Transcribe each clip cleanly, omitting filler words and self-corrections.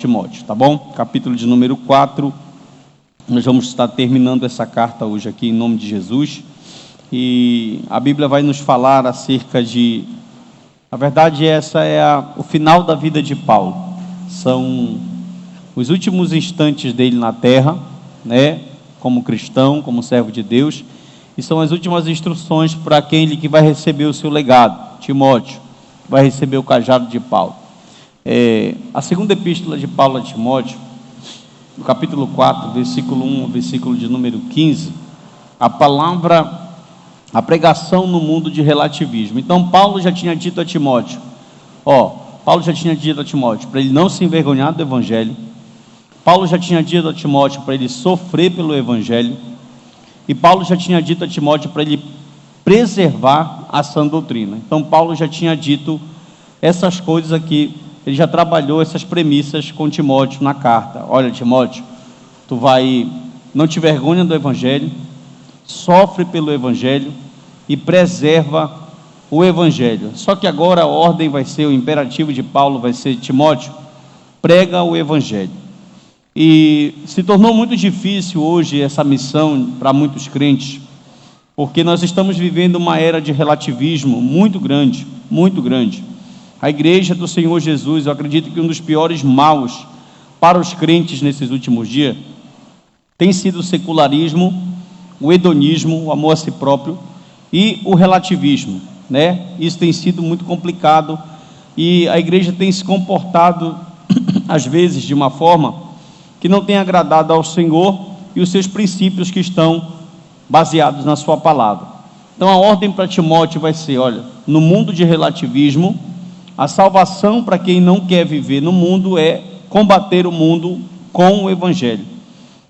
Timóteo, tá bom? Capítulo de número 4, nós vamos estar terminando essa carta hoje aqui em nome de Jesus, e a Bíblia vai nos falar acerca de, na verdade essa é o final da vida de Paulo, são os últimos instantes dele na terra, né, como cristão, como servo de Deus, e são as últimas instruções para aquele que vai receber o seu legado, Timóteo, vai receber o cajado de Paulo. A segunda epístola de Paulo a Timóteo, no capítulo 4, versículo 1, versículo de número 15, a pregação no mundo de relativismo. Então Paulo já tinha dito a Timóteo, para ele não se envergonhar do Evangelho. Paulo já tinha dito a Timóteo para ele sofrer pelo Evangelho, e Paulo já tinha dito a Timóteo para ele preservar a sã doutrina. Então Paulo já tinha dito essas coisas aqui, ele já trabalhou essas premissas com Timóteo na carta. Olha, Timóteo, não te vergonha do Evangelho, sofre pelo Evangelho e preserva o Evangelho. Só que agora a ordem vai ser, o imperativo de Paulo vai ser: Timóteo, prega o Evangelho. E se tornou muito difícil hoje essa missão para muitos crentes, porque nós estamos vivendo uma era de relativismo muito grande, muito grande. A igreja do Senhor Jesus, eu acredito que um dos piores maus para os crentes nesses últimos dias tem sido o secularismo, o hedonismo, o amor a si próprio e o relativismo, né? Isso tem sido muito complicado e a igreja tem se comportado às vezes de uma forma que não tem agradado ao Senhor e os seus princípios que estão baseados na sua palavra. Então a ordem para Timóteo vai ser: olha, no mundo de relativismo, a salvação para quem não quer viver no mundo é combater o mundo com o Evangelho.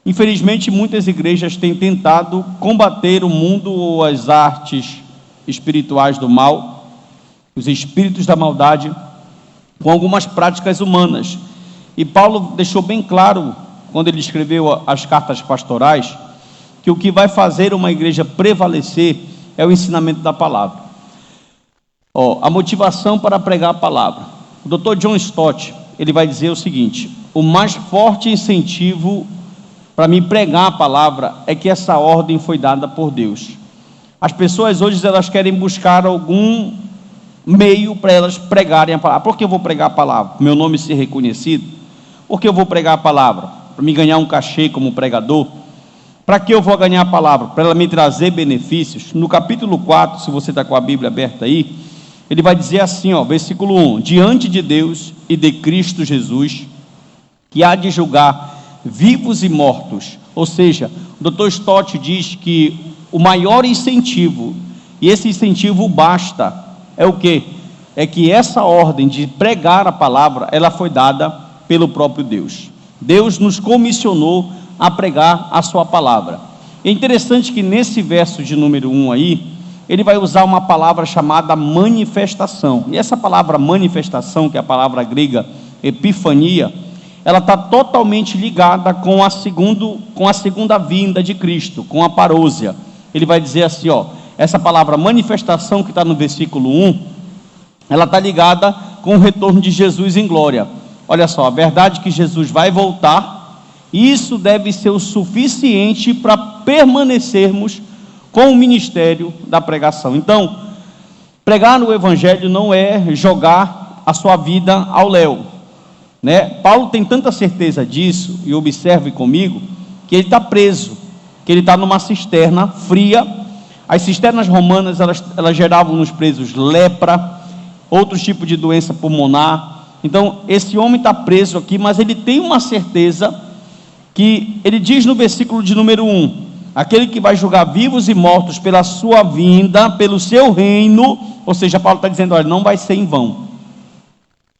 Infelizmente, muitas igrejas têm tentado combater o mundo ou as artes espirituais do mal, os espíritos da maldade, com algumas práticas humanas. E Paulo deixou bem claro, quando ele escreveu as cartas pastorais, que o que vai fazer uma igreja prevalecer é o ensinamento da palavra. A motivação para pregar a palavra. O Dr. John Stott, ele vai dizer o seguinte: o mais forte incentivo para mim pregar a palavra é que essa ordem foi dada por Deus. As pessoas hoje, elas querem buscar algum meio para elas pregarem a palavra. Por que eu vou pregar a palavra? Meu nome ser reconhecido? Por que eu vou pregar a palavra? Para me ganhar um cachê como pregador? Para que eu vou ganhar a palavra? Para ela me trazer benefícios? No capítulo 4, se você está com a Bíblia aberta aí, ele vai dizer assim, versículo 1: diante de Deus e de Cristo Jesus, que há de julgar vivos e mortos. Ou seja, o Dr. Stott diz que o maior incentivo, e esse incentivo basta, é o quê? É que essa ordem de pregar a palavra, ela foi dada pelo próprio Deus. Deus nos comissionou a pregar a sua palavra. É interessante que nesse verso de número 1 aí, ele vai usar uma palavra chamada manifestação. E essa palavra manifestação, que é a palavra grega epifania, ela está totalmente ligada com a segunda vinda de Cristo, com a parousia. Ele vai dizer assim, essa palavra manifestação que está no versículo 1, ela está ligada com o retorno de Jesus em glória. Olha só, a verdade é que Jesus vai voltar, e isso deve ser o suficiente para permanecermos com o ministério da pregação. Então, pregar no Evangelho não é jogar a sua vida ao léu, né? Paulo tem tanta certeza disso, e observe comigo, que ele está preso, que ele está numa cisterna fria. As cisternas romanas, elas geravam nos presos lepra, outros tipos de doença pulmonar. Então, esse homem está preso aqui, mas ele tem uma certeza, que ele diz no versículo de número 1, aquele que vai julgar vivos e mortos pela sua vinda, pelo seu reino. Ou seja, Paulo está dizendo, olha, não vai ser em vão,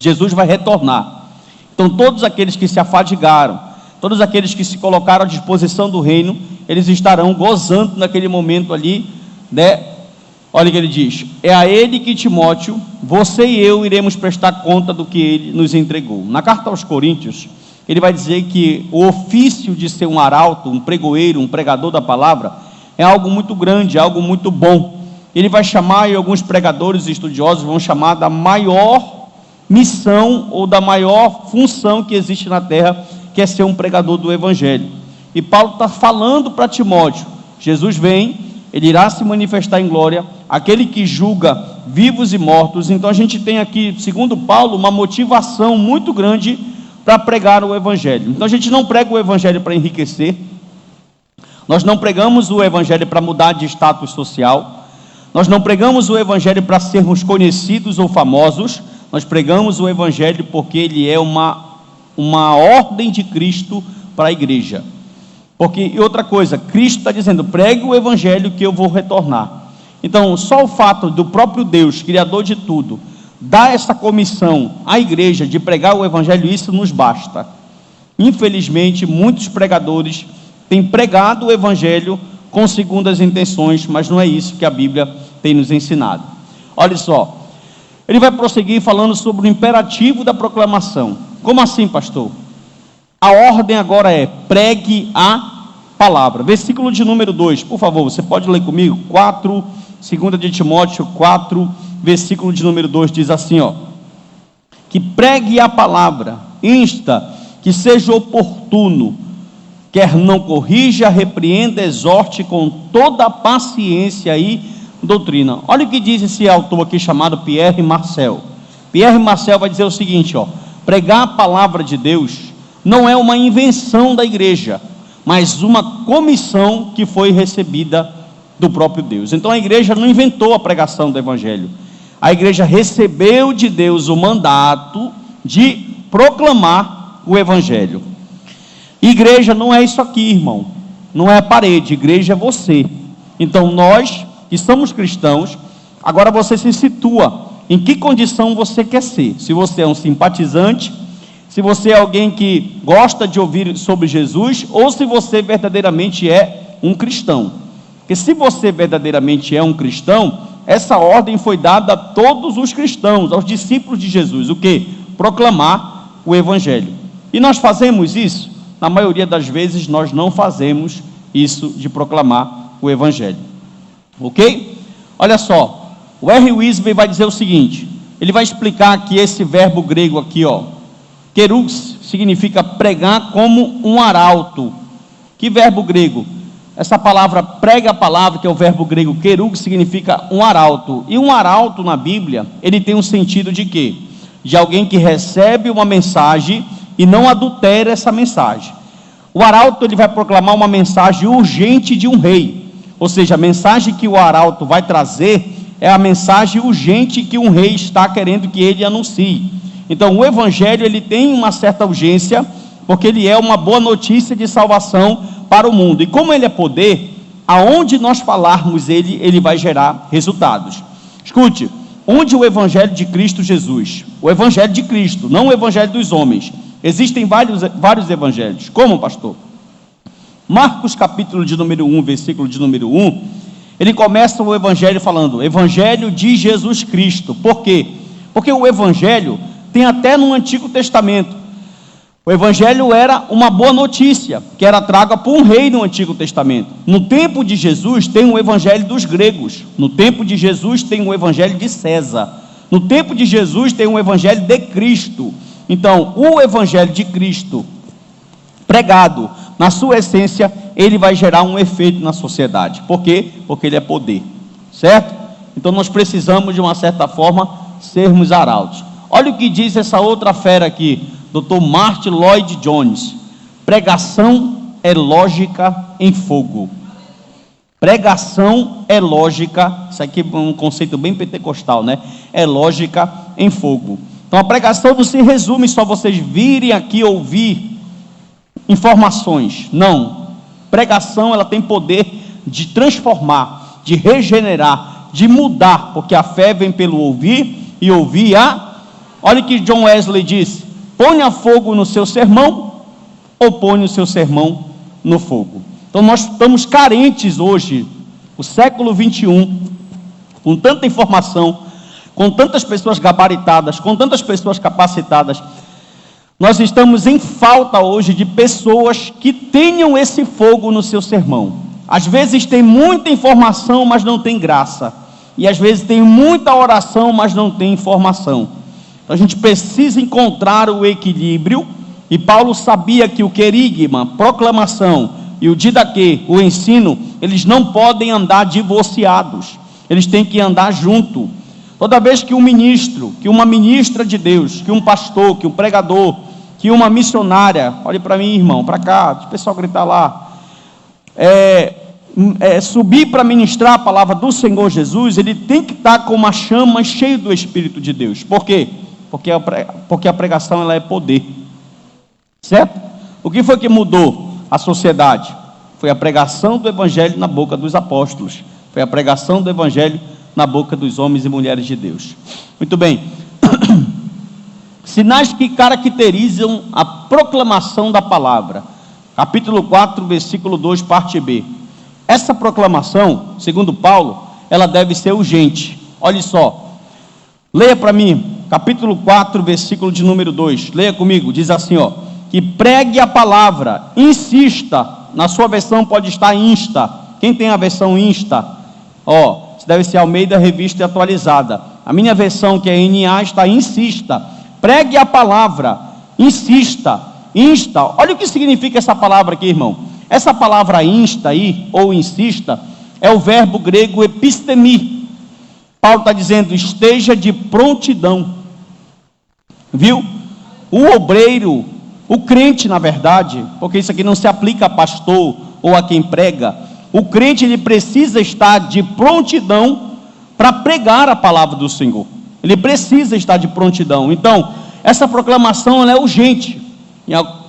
Jesus vai retornar. Então todos aqueles que se afadigaram, todos aqueles que se colocaram à disposição do reino, eles estarão gozando naquele momento ali, né? Olha o que ele diz: é a ele que Timóteo, você e eu iremos prestar conta do que ele nos entregou. Na carta aos Coríntios, ele vai dizer que o ofício de ser um arauto, um pregoeiro, um pregador da palavra, é algo muito grande, é algo muito bom. Ele vai chamar, e alguns pregadores e estudiosos vão chamar da maior missão ou da maior função que existe na terra, que é ser um pregador do Evangelho. E Paulo está falando para Timóteo: Jesus vem, ele irá se manifestar em glória, aquele que julga vivos e mortos. Então a gente tem aqui, segundo Paulo, uma motivação muito grande para pregar o Evangelho. Então a gente não prega o Evangelho para enriquecer, nós não pregamos o Evangelho para mudar de status social, nós não pregamos o Evangelho para sermos conhecidos ou famosos, nós pregamos o Evangelho porque ele é uma ordem de Cristo para a igreja. Porque, e outra coisa, Cristo está dizendo: pregue o Evangelho que eu vou retornar. Então, só o fato do próprio Deus, Criador de tudo, dar essa comissão à igreja de pregar o Evangelho, isso nos basta. Infelizmente, muitos pregadores têm pregado o Evangelho com segundas intenções, mas não é isso que a Bíblia tem nos ensinado. Olha só, ele vai prosseguir falando sobre o imperativo da proclamação. Como assim, pastor? A ordem agora é: pregue a palavra. Versículo de número 2, por favor, você pode ler comigo? 2 de Timóteo 4, versículo de número 2, diz assim, que pregue a palavra, insta, que seja oportuno, quer não corrija, repreenda, exorte com toda a paciência e doutrina. Olha o que diz esse autor aqui chamado Pierre Marcel. Pierre Marcel vai dizer o seguinte, pregar a palavra de Deus não é uma invenção da igreja, mas uma comissão que foi recebida do próprio Deus. Então a igreja não inventou a pregação do Evangelho, a igreja recebeu de Deus o mandato de proclamar o Evangelho. Igreja não é isso aqui, irmão, não é a parede, igreja é você. Então nós que somos cristãos, agora você se situa em que condição você quer ser. Se você é um simpatizante, se você é alguém que gosta de ouvir sobre Jesus, ou se você verdadeiramente é um cristão. Porque se você verdadeiramente é um cristão, essa ordem foi dada a todos os cristãos, aos discípulos de Jesus. O quê? Proclamar o Evangelho. E nós fazemos isso? Na maioria das vezes nós não fazemos isso de proclamar o Evangelho. Ok? Olha só, o R. Wisby vai dizer o seguinte, ele vai explicar que esse verbo grego aqui, kerux, significa pregar como um arauto. Que verbo grego? Essa palavra prega a palavra, que é o verbo grego kerux, significa um arauto. E um arauto na Bíblia, ele tem um sentido de quê? De alguém que recebe uma mensagem e não adultera essa mensagem. O arauto, ele vai proclamar uma mensagem urgente de um rei. Ou seja, a mensagem que o arauto vai trazer é a mensagem urgente que um rei está querendo que ele anuncie. Então o Evangelho, ele tem uma certa urgência, porque ele é uma boa notícia de salvação para o mundo. E como ele é poder, aonde nós falarmos ele vai gerar resultados. Escute, onde o Evangelho de Cristo Jesus, o Evangelho de Cristo, não o Evangelho dos homens. Existem vários evangelhos. Como, pastor? Marcos capítulo de número 1, versículo de número 1, ele começa o Evangelho falando, Evangelho de Jesus Cristo. Por quê? Porque o Evangelho tem até no Antigo Testamento. O Evangelho era uma boa notícia, que era traga por um rei no Antigo Testamento. No tempo de Jesus tem o Evangelho dos gregos, no tempo de Jesus tem o Evangelho de César, no tempo de Jesus tem o Evangelho de Cristo. Então o Evangelho de Cristo pregado na sua essência, ele vai gerar um efeito na sociedade. Por quê? Porque ele é poder, certo? Então nós precisamos, de uma certa forma, sermos arautos. Olha o que diz essa outra fera aqui, Dr. Martin Lloyd Jones: pregação é lógica em fogo. Pregação é lógica, isso aqui é um conceito bem pentecostal, né? É lógica em fogo. Então a pregação não se resume só vocês virem aqui ouvir informações. Não. Pregação, ela tem poder de transformar, de regenerar, de mudar, porque a fé vem pelo ouvir e ouvir Olha o que John Wesley disse: ponha fogo no seu sermão ou ponha o seu sermão no fogo. Então nós estamos carentes hoje, o século 21, com tanta informação, com tantas pessoas gabaritadas, com tantas pessoas capacitadas. Nós estamos em falta hoje de pessoas que tenham esse fogo no seu sermão. Às vezes tem muita informação, mas não tem graça. E às vezes tem muita oração, mas não tem informação. Então a gente precisa encontrar o equilíbrio, e Paulo sabia que o querigma, proclamação, e o didaquê, o ensino, eles não podem andar divorciados, eles têm que andar junto. Toda vez que um ministro, que uma ministra de Deus, que um pastor, que um pregador, que uma missionária, olhe para mim, irmão, para cá, deixa o pessoal gritar lá, subir para ministrar a palavra do Senhor Jesus, ele tem que estar com uma chama cheia do Espírito de Deus. Por quê? Porque a pregação ela é poder, certo? O que foi que mudou a sociedade? Foi a pregação do Evangelho na boca dos apóstolos, foi a pregação do Evangelho na boca dos homens e mulheres de Deus. Muito bem. Sinais que caracterizam a proclamação da palavra. Capítulo 4, versículo 2, parte B. Essa proclamação, segundo Paulo, ela deve ser urgente. Olhe só. Leia para mim, capítulo 4, versículo de número 2. Leia comigo, diz assim, ó. Que pregue a palavra, insista. Na sua versão pode estar insta. Quem tem a versão insta? Ó, deve ser Almeida Revista e Atualizada. A minha versão, que é NA, está insista. Pregue a palavra, insista, insta. Olha o que significa essa palavra aqui, irmão. Essa palavra insta aí, ou insista, é o verbo grego epistemi. Paulo está dizendo, esteja de prontidão. Viu? O obreiro, o crente, na verdade, porque isso aqui não se aplica a pastor ou a quem prega, o crente ele precisa estar de prontidão para pregar a palavra do Senhor. Ele precisa estar de prontidão. Então, essa proclamação ela é urgente.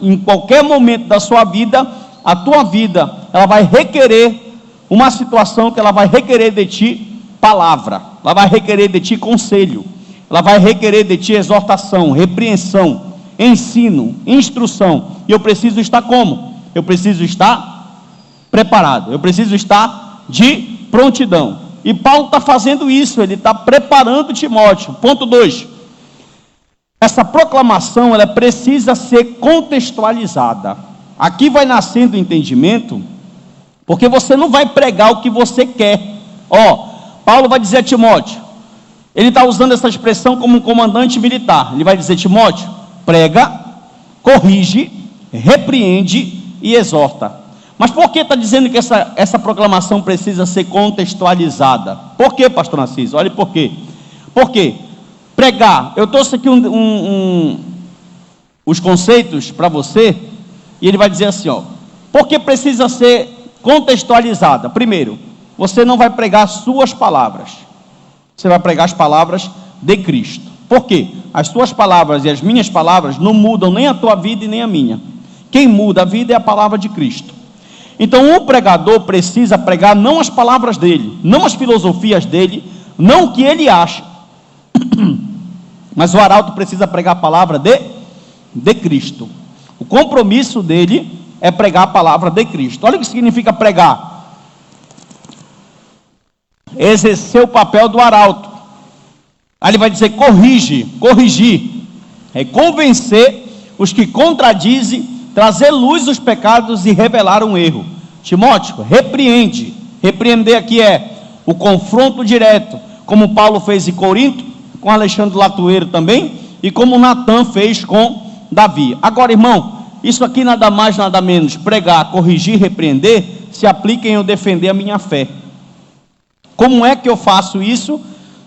Em qualquer momento da sua vida, a tua vida, ela vai requerer uma situação que ela vai requerer de ti palavra. Ela vai requerer de ti conselho. Ela vai requerer de ti exortação, repreensão, ensino, instrução. E eu preciso estar como? Eu preciso estar preparado, eu preciso estar de prontidão. E Paulo está fazendo isso, ele está preparando Timóteo. Ponto 2. Essa proclamação, ela precisa ser contextualizada. Aqui vai nascendo o entendimento, porque você não vai pregar o que você quer. Ó, Paulo vai dizer a Timóteo, ele está usando essa expressão como um comandante militar. Ele vai dizer, Timóteo, prega, corrige, repreende e exorta. Mas por que está dizendo que essa proclamação precisa ser contextualizada? Por que, pastor Narciso? Olha por quê. Por quê? Pregar. Eu trouxe aqui os conceitos para você, e ele vai dizer assim, ó. Por que precisa ser contextualizada? Primeiro, você não vai pregar suas palavras. Você vai pregar as palavras de Cristo. Por quê? As suas palavras e as minhas palavras não mudam nem a tua vida e nem a minha. Quem muda a vida é a palavra de Cristo. Então o pregador precisa pregar não as palavras dele, não as filosofias dele, não o que ele acha, mas o arauto precisa pregar a palavra de Cristo. O compromisso dele é pregar a palavra de Cristo. Olha o que significa pregar. Exercer o papel do arauto. Aí ele vai dizer corrigir, é convencer os que contradizem, trazer luz aos pecados e revelar um erro. Timóteo, repreende. Repreender aqui é o confronto direto, como Paulo fez em Corinto, com Alexandre Latueiro também, e como Natan fez com Davi. Agora, irmão, isso aqui nada mais, nada menos, pregar, corrigir, repreender, se aplica em eu defender a minha fé. Como é que eu faço isso,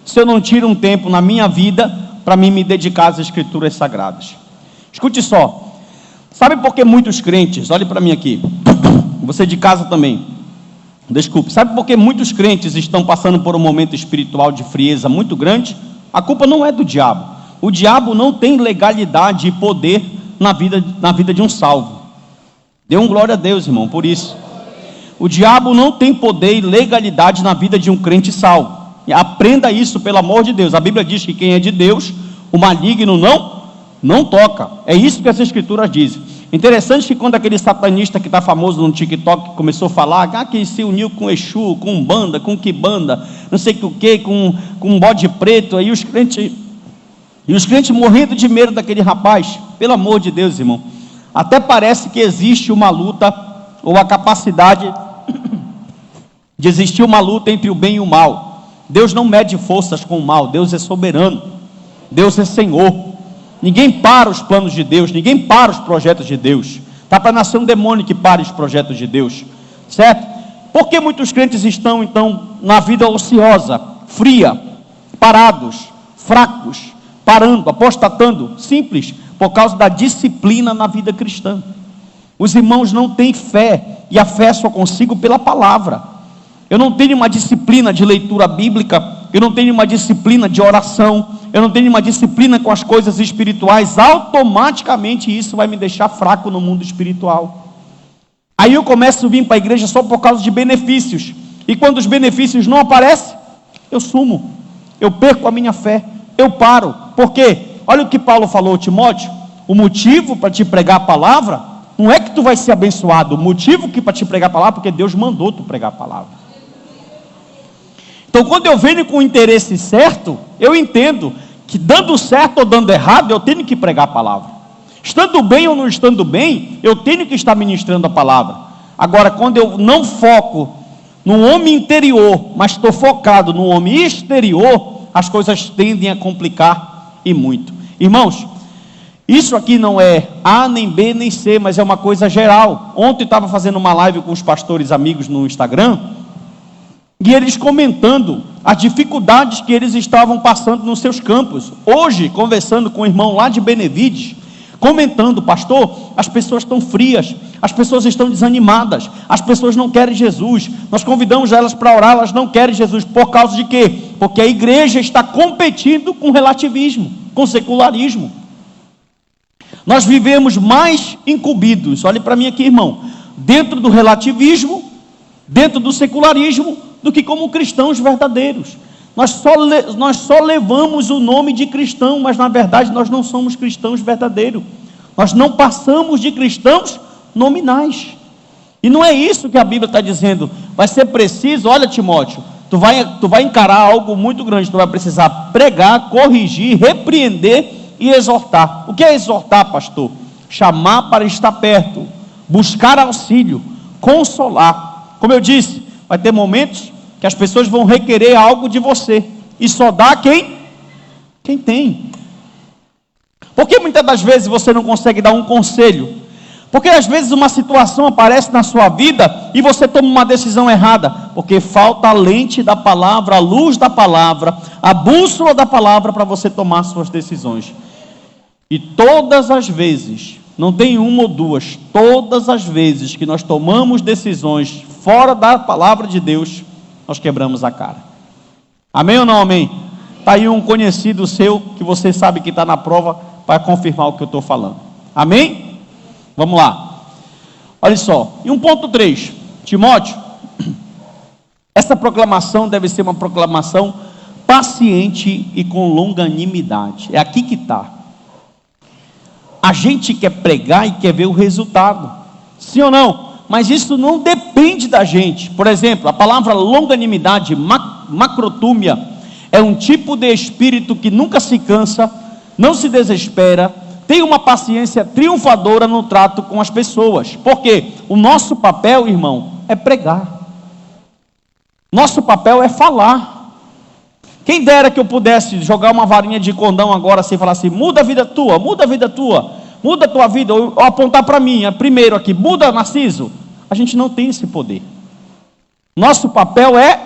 se eu não tiro um tempo na minha vida, para mim me dedicar às Escrituras Sagradas? Escute só. Sabe por que muitos crentes, olhe para mim aqui, você de casa também, desculpe, sabe por que muitos crentes estão passando por um momento espiritual de frieza muito grande? A culpa não é do diabo. O diabo não tem legalidade e poder na vida de um salvo. Dê um glória a Deus, irmão, por isso. O diabo não tem poder e legalidade na vida de um crente salvo. Aprenda isso, pelo amor de Deus. A Bíblia diz que quem é de Deus, o maligno não toca. É isso que as Escrituras dizem. Interessante que quando aquele satanista que está famoso no TikTok começou a falar, que se uniu com Exu, com Umbanda, com Quibanda, não sei o que, com um bode preto, aí os crentes morrendo de medo daquele rapaz. Pelo amor de Deus, irmão, até parece que existe uma luta, ou a capacidade de existir uma luta entre o bem e o mal. Deus não mede forças com o mal, Deus é soberano. Deus é Senhor. Ninguém para os planos de Deus, ninguém para os projetos de Deus. Está para nascer um demônio que pare os projetos de Deus, certo? Por que muitos crentes estão, então, na vida ociosa, fria, parados, fracos, parando, apostatando? Simples, por causa da disciplina na vida cristã. Os irmãos não têm fé, e a fé só consigo pela palavra. Eu não tenho uma disciplina de leitura bíblica, eu não tenho uma disciplina de oração, eu não tenho uma disciplina com as coisas espirituais. Automaticamente isso vai me deixar fraco no mundo espiritual. Aí eu começo a vir para a igreja só por causa de benefícios, e quando os benefícios não aparecem, eu sumo, eu perco a minha fé, eu paro. Por quê? Olha o que Paulo falou, Timóteo: o motivo para te pregar a palavra não é que tu vai ser abençoado, o motivo que para te pregar a palavra é porque Deus mandou tu pregar a palavra. Então, quando eu venho com o interesse certo, eu entendo que dando certo ou dando errado, eu tenho que pregar a palavra. Estando bem ou não estando bem, eu tenho que estar ministrando a palavra. Agora, quando eu não foco no homem interior, mas estou focado no homem exterior, as coisas tendem a complicar, e muito. Irmãos, isso aqui não é A, nem B, nem C, mas é uma coisa geral. Ontem estava fazendo uma live com os pastores amigos no Instagram, e eles comentando as dificuldades que eles estavam passando nos seus campos. Hoje, conversando com o irmão lá de Benevides, comentando: pastor, as pessoas estão frias, as pessoas estão desanimadas, as pessoas não querem Jesus, nós convidamos elas para orar, elas não querem Jesus. Por causa de quê? Porque a igreja está competindo com relativismo, com secularismo. Nós vivemos mais incumbidos, olhe para mim aqui, irmão, dentro do relativismo, dentro do secularismo, do que como cristãos verdadeiros. Nós só levamos o nome de cristão, mas na verdade nós não somos cristãos verdadeiros. Nós não passamos de cristãos nominais. E não é isso que a Bíblia está dizendo. Vai ser preciso, olha, Timóteo, tu vai encarar algo muito grande. Tu vai precisar pregar, corrigir, repreender e exortar. O que é exortar, pastor? Chamar para estar perto, buscar auxílio, consolar. Como eu disse, vai ter momentos que as pessoas vão requerer algo de você, e só dá quem tem. Por que muitas das vezes você não consegue dar um conselho? Porque às vezes uma situação aparece na sua vida e você toma uma decisão errada, porque falta a lente da palavra, a luz da palavra, a bússola da palavra para você tomar suas decisões. E todas as vezes, não tem uma ou duas, todas as vezes que nós tomamos decisões fora da palavra de Deus, nós quebramos a cara. Amém ou não amém? Está aí um conhecido seu, que você sabe que está na prova, para confirmar o que eu estou falando. Amém? Vamos lá. Olha só, e 1.3, Timóteo, essa proclamação deve ser uma proclamação paciente e com longanimidade. É aqui que está. A gente quer pregar e quer ver o resultado, sim ou não? Mas isso não depende da gente. Por exemplo, a palavra longanimidade, macrotúmia, é um tipo de espírito que nunca se cansa, não se desespera, tem uma paciência triunfadora no trato com as pessoas. Por quê? O nosso papel, irmão, é pregar. Nosso papel é falar. Quem dera que eu pudesse jogar uma varinha de condão agora assim, falar assim: muda a vida tua, muda a vida tua, muda a tua vida, ou apontar para mim, primeiro aqui, muda, Narciso. A gente não tem esse poder. Nosso papel é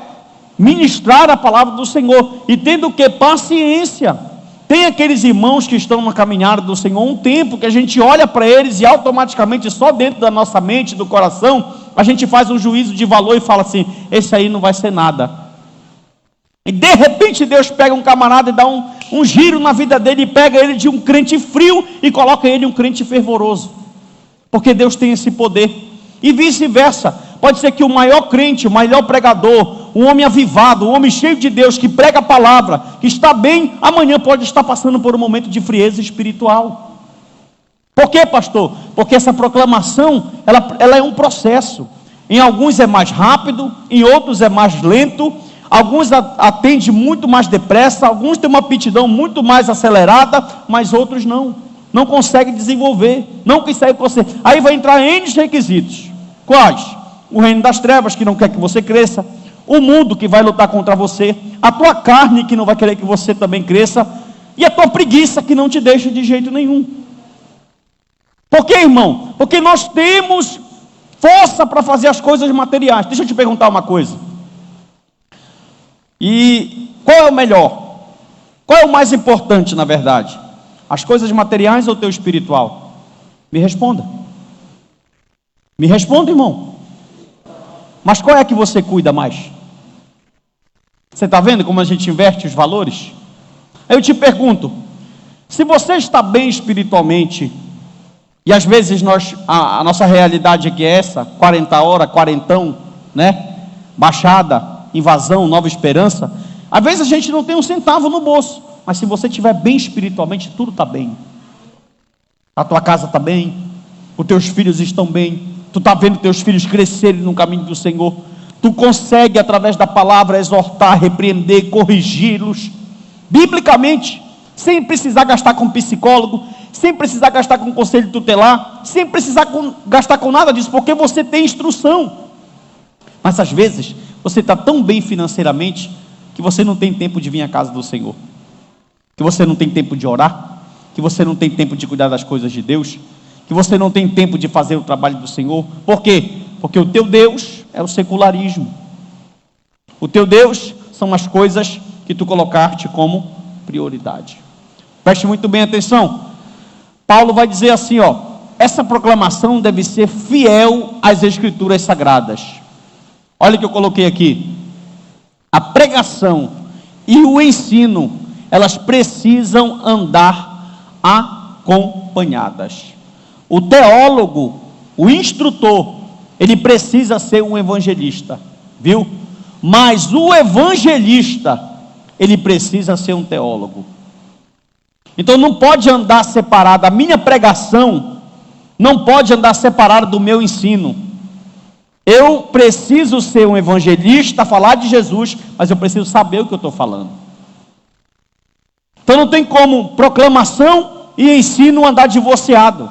ministrar a palavra do Senhor, e tendo o que? Paciência. Tem aqueles irmãos que estão na caminhada do Senhor um tempo, que a gente olha para eles e automaticamente, só dentro da nossa mente, do coração, a gente faz um juízo de valor e fala assim: esse aí não vai ser nada. E de repente Deus pega um camarada e dá um giro na vida dele, e pega ele de um crente frio e coloca ele um crente fervoroso, porque Deus tem esse poder. E vice-versa, pode ser que o maior crente, o maior pregador, um homem avivado, um homem cheio de Deus, que prega a palavra, que está bem, amanhã pode estar passando por um momento de frieza espiritual. Por quê, pastor? Porque essa proclamação, ela é um processo. Em alguns é mais rápido, em outros é mais lento, alguns atendem muito mais depressa, alguns têm uma aptidão muito mais acelerada, mas outros não conseguem desenvolver, não conseguem proceder. Aí vai entrar N requisitos. Quais? O reino das trevas, que não quer que você cresça, o mundo que vai lutar contra você, a tua carne que não vai querer que você também cresça, e a tua preguiça que não te deixa de jeito nenhum. Por quê, irmão? Porque nós temos força para fazer as coisas materiais. Deixa eu te perguntar uma coisa. E qual é o melhor? Qual é o mais importante, na verdade? As coisas materiais ou o teu espiritual? Me responda. Me responda, irmão. Mas qual é que você cuida mais? Você está vendo como a gente inverte os valores? Aí eu te pergunto, se você está bem espiritualmente, e às vezes a nossa realidade aqui é essa, 40 horas, quarentão, né? Baixada, invasão, nova esperança. Às vezes a gente não tem um centavo no bolso, mas se você estiver bem espiritualmente, tudo está bem. A tua casa está bem, os teus filhos estão bem, tu está vendo teus filhos crescerem no caminho do Senhor, tu consegue através da palavra exortar, repreender, corrigi-los, biblicamente, sem precisar gastar com psicólogo, sem precisar gastar com conselho tutelar, sem precisar gastar com nada disso, porque você tem instrução. Mas às vezes, você está tão bem financeiramente, que você não tem tempo de vir à casa do Senhor, que você não tem tempo de orar, que você não tem tempo de cuidar das coisas de Deus, que você não tem tempo de fazer o trabalho do Senhor. Por quê? Porque o teu Deus é o secularismo. O teu Deus são as coisas que tu colocaste como prioridade. Preste muito bem atenção. Paulo vai dizer assim, essa proclamação deve ser fiel às Escrituras Sagradas. Olha o que eu coloquei aqui. A pregação e o ensino, elas precisam andar acompanhadas. O teólogo, o instrutor, ele precisa ser um evangelista, viu? Mas o evangelista, ele precisa ser um teólogo. Então não pode andar separado, a minha pregação não pode andar separada do meu ensino. Eu preciso ser um evangelista, falar de Jesus, mas eu preciso saber o que eu estou falando. Então não tem como proclamação e ensino andar divorciado.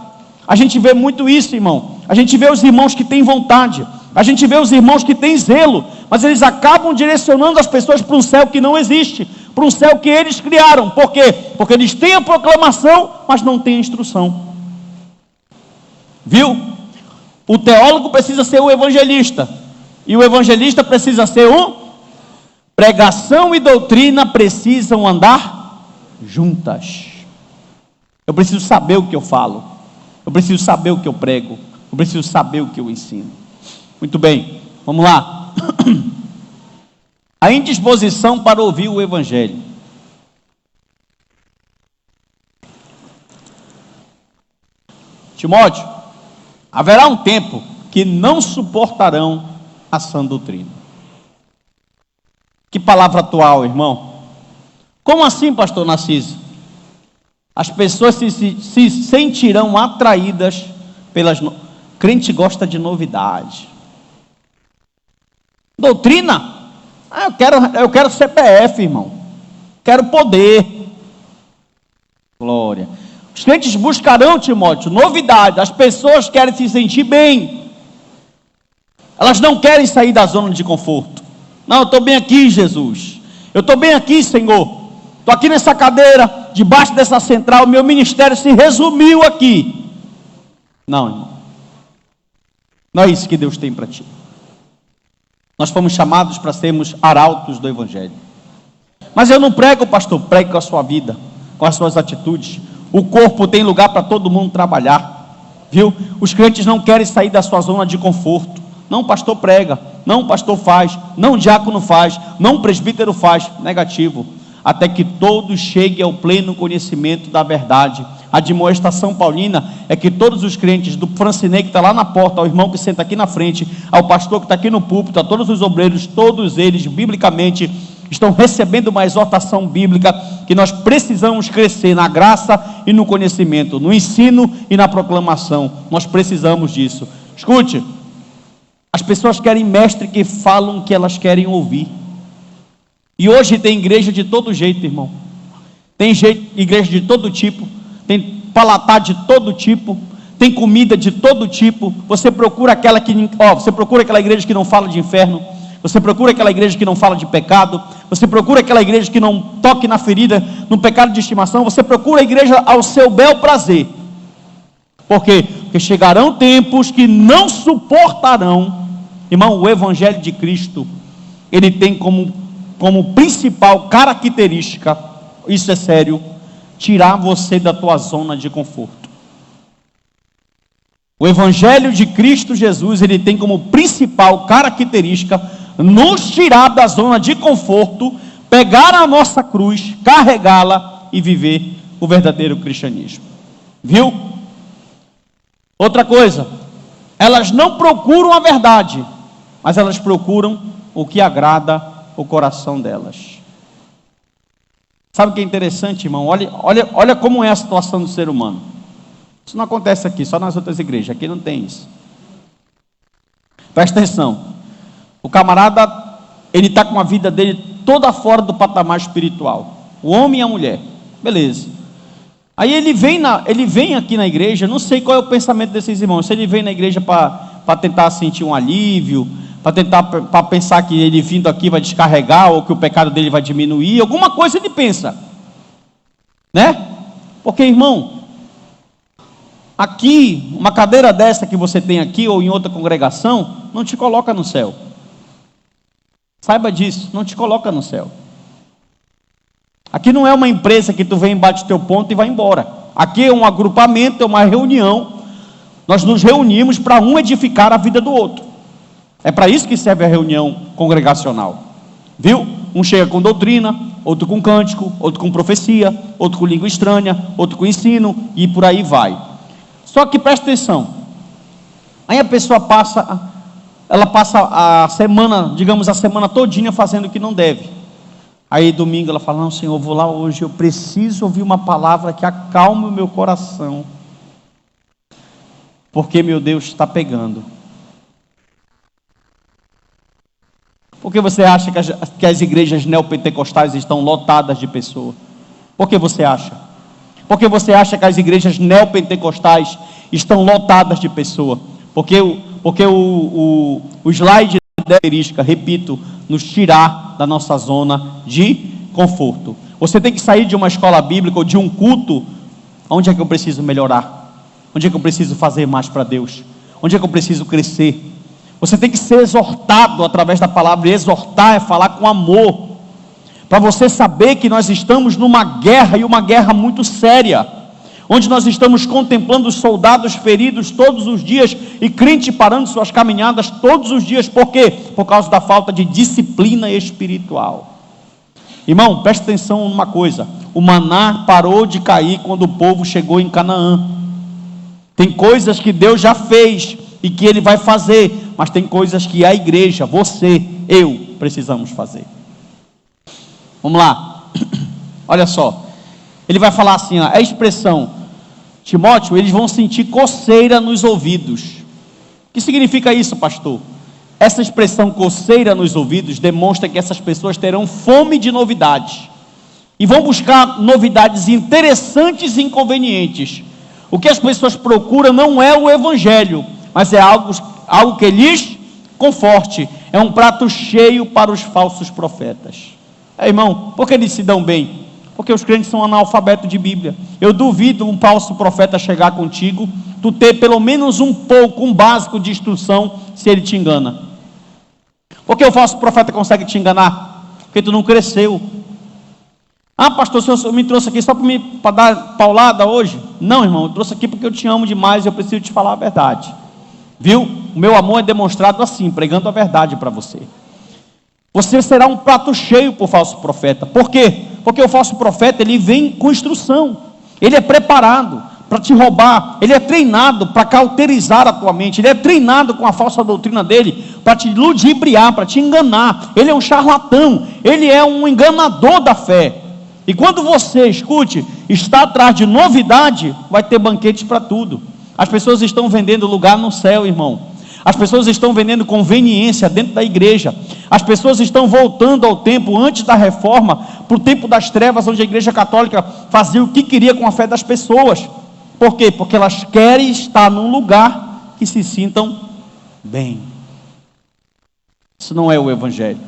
A gente vê muito isso, irmão. A gente vê os irmãos que têm vontade, a gente vê os irmãos que têm zelo, mas eles acabam direcionando as pessoas para um céu que não existe, para um céu que eles criaram. Por quê? Porque eles têm a proclamação, mas não têm a instrução. Viu? O teólogo precisa ser o evangelista, e o evangelista precisa ser pregação e doutrina precisam andar juntas. Eu preciso saber o que eu falo, eu preciso saber o que eu prego, eu preciso saber o que eu ensino. Muito bem, vamos lá. A indisposição para ouvir o evangelho. Timóteo, haverá um tempo que não suportarão a sã doutrina. Que palavra atual, irmão. Como assim, pastor Narciso? As pessoas se sentirão atraídas pelas... Crente gosta de novidade. Doutrina? Eu quero CPF, irmão. Quero poder. Glória. Os crentes buscarão, Timóteo, novidade. As pessoas querem se sentir bem. Elas não querem sair da zona de conforto. Não, eu estou bem aqui, Jesus. Eu estou bem aqui, Senhor. Estou aqui nessa cadeira, debaixo dessa central. Meu ministério se resumiu aqui. Não, irmão. Não é isso que Deus tem para ti. Nós fomos chamados para sermos arautos do Evangelho. Mas eu não prego, pastor. Prego com a sua vida, com as suas atitudes. O corpo tem lugar para todo mundo trabalhar, viu? Os crentes não querem sair da sua zona de conforto. Não, pastor prega, não, pastor faz, não, diácono faz, não, presbítero faz. Negativo. Até que todos cheguem ao pleno conhecimento da verdade. A admoestação paulina é que todos os crentes, do francinei que está lá na porta, ao irmão que senta aqui na frente, ao pastor que está aqui no púlpito, a todos os obreiros, todos eles, biblicamente, estão recebendo uma exortação bíblica, que nós precisamos crescer na graça e no conhecimento, no ensino e na proclamação. Nós precisamos disso. Escute, as pessoas querem mestre que falam o que elas querem ouvir. E hoje tem igreja de todo jeito, irmão. Tem igreja de todo tipo, tem palatar de todo tipo, tem comida de todo tipo. Você procura aquela igreja que não fala de inferno. Você procura aquela igreja que não fala de pecado. Você procura aquela igreja que não toque na ferida, no pecado de estimação. Você procura a igreja ao seu bel prazer. Por quê? Porque chegarão tempos que não suportarão. Irmão, o Evangelho de Cristo, ele tem como principal característica, isso é sério, tirar você da tua zona de conforto. O Evangelho de Cristo Jesus, ele tem como principal característica nos tirar da zona de conforto, pegar a nossa cruz, carregá-la e viver o verdadeiro cristianismo. Viu? Outra coisa, elas não procuram a verdade, mas elas procuram o que agrada o coração delas. Sabe o que é interessante, irmão? Olha como é a situação do ser humano. Isso não acontece aqui, só nas outras igrejas. Aqui não tem isso. Presta atenção. O camarada, ele está com a vida dele toda fora do patamar espiritual. O homem e a mulher. Beleza. Aí ele vem aqui na igreja, não sei qual é o pensamento desses irmãos. Se ele vem na igreja para tentar sentir um alívio, para pensar que ele vindo aqui vai descarregar, ou que o pecado dele vai diminuir, alguma coisa ele pensa, né? Porque, irmão, aqui, uma cadeira dessa que você tem aqui, ou em outra congregação, não te coloca no céu. Saiba disso, não te coloca no céu. Aqui não é uma empresa que tu vem, bate teu ponto e vai embora. Aqui é um agrupamento, é uma reunião. Nós nos reunimos para um edificar a vida do outro. É para isso que serve a reunião congregacional. Viu? Um chega com doutrina, outro com cântico, outro com profecia, outro com língua estranha, outro com ensino, e por aí vai. Só que presta atenção. Aí a pessoa passa a semana, digamos, a semana todinha fazendo o que não deve. Aí domingo ela fala: não, Senhor, eu vou lá hoje, eu preciso ouvir uma palavra que acalme o meu coração, porque meu Deus está pegando. Por que você acha que as igrejas neopentecostais estão lotadas de pessoas? Por que você acha? Por que você acha que as igrejas neopentecostais estão lotadas de pessoas? Porque o slide da característica, repito, nos tirar da nossa zona de conforto. Você tem que sair de uma escola bíblica ou de um culto. Onde é que eu preciso melhorar? Onde é que eu preciso fazer mais para Deus? Onde é que eu preciso crescer? Você tem que ser exortado através da palavra. E exortar é falar com amor, para você saber que nós estamos numa guerra, e uma guerra muito séria, onde nós estamos contemplando os soldados feridos todos os dias, e crente parando suas caminhadas todos os dias. Por quê? Por causa da falta de disciplina espiritual. Irmão, presta atenção numa coisa: o maná parou de cair quando o povo chegou em Canaã. Tem coisas que Deus já fez e que Ele vai fazer, mas tem coisas que a igreja, você, eu, precisamos fazer. Vamos lá. Olha só, ele vai falar assim, ó, a expressão Timóteo, eles vão sentir coceira nos ouvidos. O que significa isso, pastor? Essa expressão coceira nos ouvidos demonstra que essas pessoas terão fome de novidades e vão buscar novidades interessantes e inconvenientes. O que as pessoas procuram não é o evangelho, mas é algo que lhes conforte. É um prato cheio para os falsos profetas. Irmão, por que eles se dão bem? Porque os crentes são analfabetos de Bíblia. Eu duvido um falso profeta chegar contigo, tu ter pelo menos um pouco, um básico de instrução, se ele te engana. Por que o falso profeta consegue te enganar? Porque tu não cresceu. Ah, pastor, o senhor me trouxe aqui só para dar paulada hoje? Não, irmão, eu trouxe aqui porque eu te amo demais e eu preciso te falar a verdade. Viu? O meu amor é demonstrado assim, pregando a verdade para você. Você será um prato cheio por falso profeta. Por quê? Porque o falso profeta, ele vem com instrução. Ele é preparado para te roubar. Ele é treinado para cauterizar a tua mente. Ele é treinado com a falsa doutrina dele para te ludibriar, para te enganar. Ele é um charlatão. Ele é um enganador da fé. E quando você, escute, está atrás de novidade, vai ter banquetes para tudo. As pessoas estão vendendo lugar no céu, irmão. As pessoas estão vendendo conveniência dentro da igreja. As pessoas estão voltando ao tempo antes da reforma, para o tempo das trevas, onde a igreja católica fazia o que queria com a fé das pessoas. Por quê? Porque elas querem estar num lugar que se sintam bem. Isso não é o evangelho.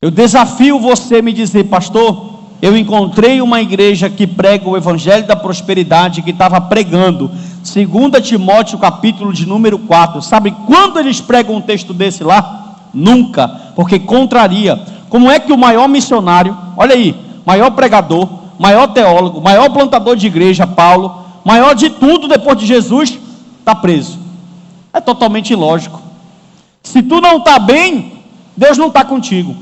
Eu desafio você a me dizer: pastor, eu encontrei uma igreja que prega o evangelho da prosperidade, que estava pregando 2 Timóteo capítulo de número 4. Sabe quando eles pregam um texto desse lá? Nunca, porque contraria. Como é que o maior missionário, olha aí, maior pregador, maior teólogo, maior plantador de igreja, Paulo, maior de tudo depois de Jesus, está preso? É totalmente ilógico. Se tu não está bem, Deus não está contigo.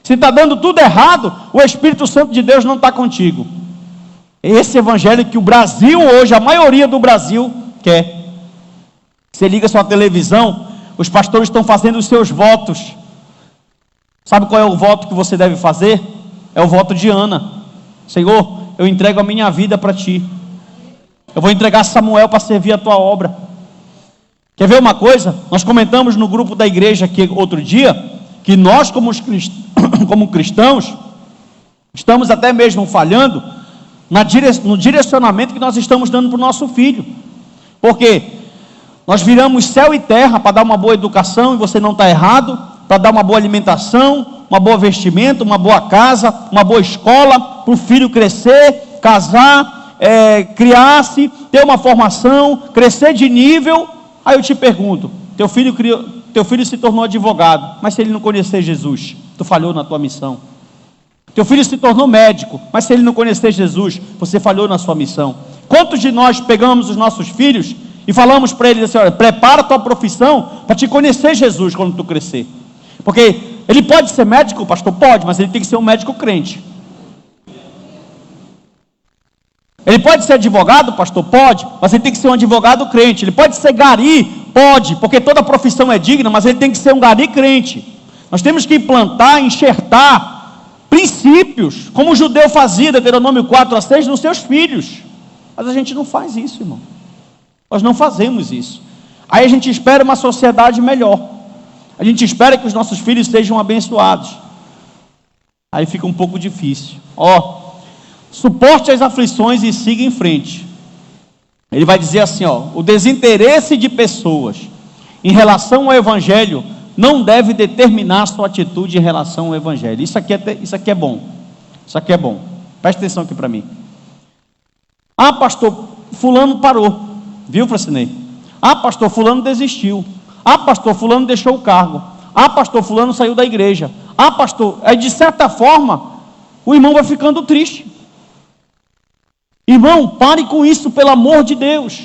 Se está dando tudo errado, o Espírito Santo de Deus não está contigo. Esse evangelho que o Brasil hoje, a maioria do Brasil quer. Você liga sua televisão, os pastores estão fazendo os seus votos. Sabe qual é o voto que você deve fazer? É o voto de Ana. Senhor, eu entrego a minha vida para ti. Eu vou entregar Samuel para servir a tua obra. Quer ver uma coisa? Nós comentamos no grupo da igreja aqui outro dia, que nós como cristãos, estamos até mesmo falhando no direcionamento que nós estamos dando para o nosso filho. Porque nós viramos céu e terra para dar uma boa educação, e você não está errado, para dar uma boa alimentação, uma boa vestimenta, uma boa casa, uma boa escola, para o filho crescer, casar, criar-se, ter uma formação, crescer de nível. Aí eu te pergunto, teu filho se tornou advogado, mas se ele não conhecer Jesus, tu falhou na tua missão. Teu filho se tornou médico, mas se ele não conhecer Jesus, você falhou na sua missão. Quantos de nós pegamos os nossos filhos e falamos para eles assim: olha, prepara a tua profissão para te conhecer Jesus quando tu crescer? Porque ele pode ser médico, pastor? Pode, mas ele tem que ser um médico crente. Ele pode ser advogado, pastor? Pode, mas ele tem que ser um advogado crente. Ele pode ser gari? Pode, porque toda profissão é digna, mas ele tem que ser um gari crente. Nós temos que implantar, enxertar princípios, como o judeu fazia, Deuteronômio 4:6, nos seus filhos. Mas a gente não faz isso, irmão. Nós não fazemos isso. Aí a gente espera uma sociedade melhor. A gente espera que os nossos filhos sejam abençoados. Aí fica um pouco difícil. Suporte as aflições e siga em frente. Ele vai dizer assim, o desinteresse de pessoas em relação ao evangelho não deve determinar a sua atitude em relação ao evangelho. Isso aqui é bom. Isso aqui é bom. Presta atenção aqui para mim. Ah, pastor, fulano parou. Viu, Francinei? Ah, pastor, fulano desistiu. Ah, pastor, fulano deixou o cargo. Ah, pastor, fulano saiu da igreja. Ah, pastor, aí de certa forma o irmão vai ficando triste. Irmão, pare com isso, pelo amor de Deus.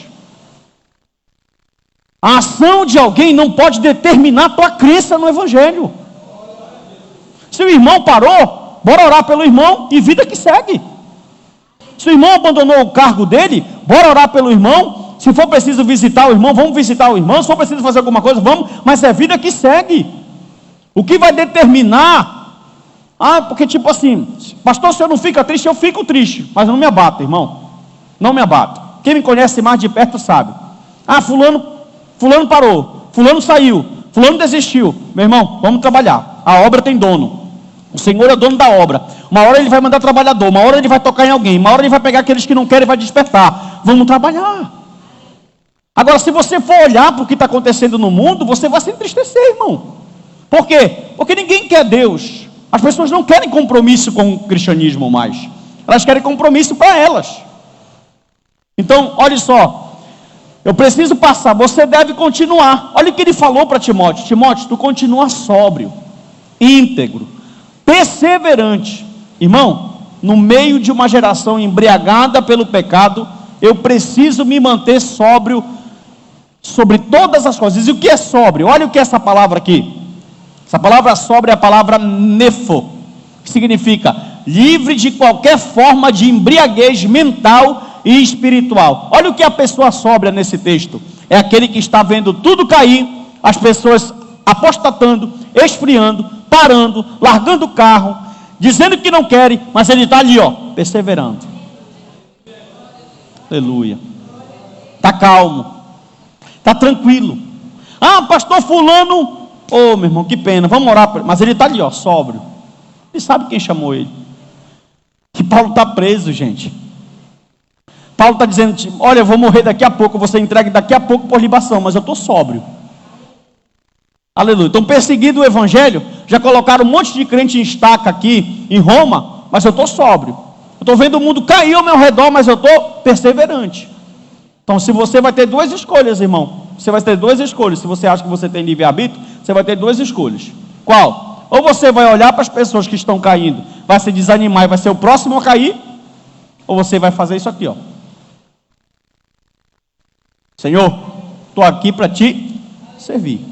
A ação de alguém não pode determinar a tua crença no evangelho. Se o irmão parou, bora orar pelo irmão e vida que segue. Se o irmão abandonou o cargo dele, bora orar pelo irmão. Se for preciso visitar o irmão, vamos visitar o irmão. Se for preciso fazer alguma coisa, vamos, mas é vida que segue. O que vai determinar? Porque tipo assim, pastor, se eu não fico triste, eu fico triste, mas não me abato, irmão. Não me abato. Quem me conhece mais de perto sabe. Fulano parou, fulano saiu, fulano desistiu. Meu irmão, vamos trabalhar. A obra tem dono. O Senhor é dono da obra. Uma hora ele vai mandar trabalhador, uma hora ele vai tocar em alguém, uma hora ele vai pegar aqueles que não querem e vai despertar. Vamos trabalhar. Agora, se você for olhar para o que está acontecendo no mundo, você vai se entristecer, irmão. Por quê? Porque ninguém quer Deus. As pessoas não querem compromisso com o cristianismo mais. Elas querem compromisso para elas. Então, olha só. Eu preciso passar, você deve continuar. Olha o que ele falou para Timóteo. Timóteo, tu continua sóbrio, íntegro, perseverante. Irmão, no meio de uma geração embriagada pelo pecado, eu preciso me manter sóbrio sobre todas as coisas. E o que é sóbrio? Olha o que é essa palavra aqui. Essa palavra sóbrio é a palavra nefo, que significa livre de qualquer forma de embriaguez mental e espiritual. Olha o que a pessoa sóbria nesse texto. É aquele que está vendo tudo cair, as pessoas apostatando, esfriando, parando, largando o carro, dizendo que não querem, mas ele está ali, perseverando. Aleluia. Está calmo, está tranquilo. Pastor fulano, meu irmão, que pena, vamos orar, mas ele está ali, sóbrio. Ele sabe quem chamou ele. Que Paulo está preso, gente. Paulo está dizendo, olha, eu vou morrer daqui a pouco, você entregue daqui a pouco por libação, mas eu estou sóbrio. Aleluia. Estão perseguindo o evangelho, já colocaram um monte de crente em estaca aqui em Roma, mas eu estou sóbrio. Eu estou vendo o mundo cair ao meu redor, mas eu estou perseverante. Então, se você vai ter duas escolhas, irmão, você vai ter duas escolhas. Se você acha que você tem livre-arbítrio, você vai ter duas escolhas. Qual? Ou você vai olhar para as pessoas que estão caindo, vai se desanimar e vai ser o próximo a cair, ou você vai fazer isso aqui, ó. Senhor, estou aqui para te servir.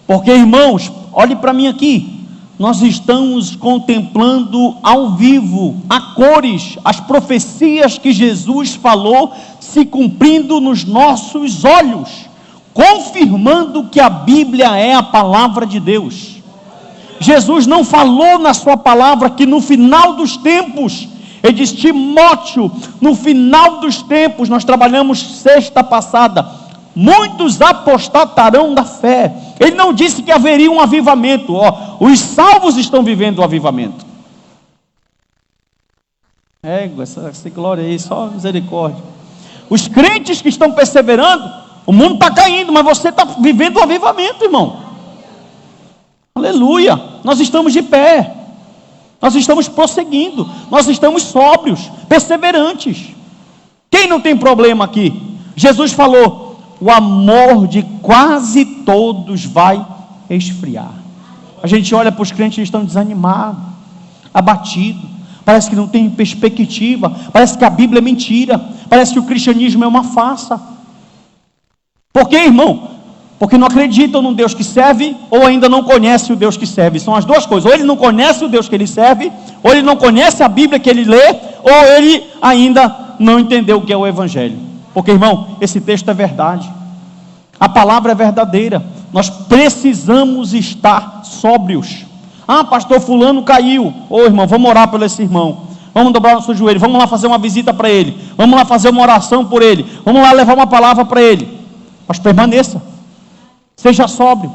Porque, irmãos, olhe para mim aqui. Nós estamos contemplando ao vivo, a cores, as profecias que Jesus falou se cumprindo nos nossos olhos, confirmando que a Bíblia é a palavra de Deus. Jesus não falou na sua palavra que no final dos tempos, ele disse: Timóteo, no final dos tempos, nós trabalhamos sexta passada, muitos apostatarão da fé. Ele não disse que haveria um avivamento. Os salvos estão vivendo o avivamento. Essa glória aí, só misericórdia. Os crentes que estão perseverando, o mundo está caindo, mas você está vivendo o avivamento, irmão. Aleluia. Nós estamos de pé, nós estamos prosseguindo, nós estamos sóbrios, perseverantes. Quem não tem problema aqui? Jesus falou: o amor de quase todos vai esfriar. A gente olha para os crentes, eles estão desanimados, abatidos, parece que não tem perspectiva, parece que a Bíblia é mentira, parece que o cristianismo é uma farsa. Por quê, irmão? Porque não acreditam no Deus que serve, ou ainda não conhece o Deus que serve. São as duas coisas: ou ele não conhece o Deus que ele serve, ou ele não conhece a Bíblia que ele lê, ou ele ainda não entendeu o que é o Evangelho. Porque, irmão, esse texto é verdade, a palavra é verdadeira. Nós precisamos estar sóbrios. Pastor, fulano caiu. Irmão, vamos orar por esse irmão, vamos dobrar nosso joelho, vamos lá fazer uma visita para ele, vamos lá fazer uma oração por ele, vamos lá levar uma palavra para ele. Mas permaneça, seja sóbrio,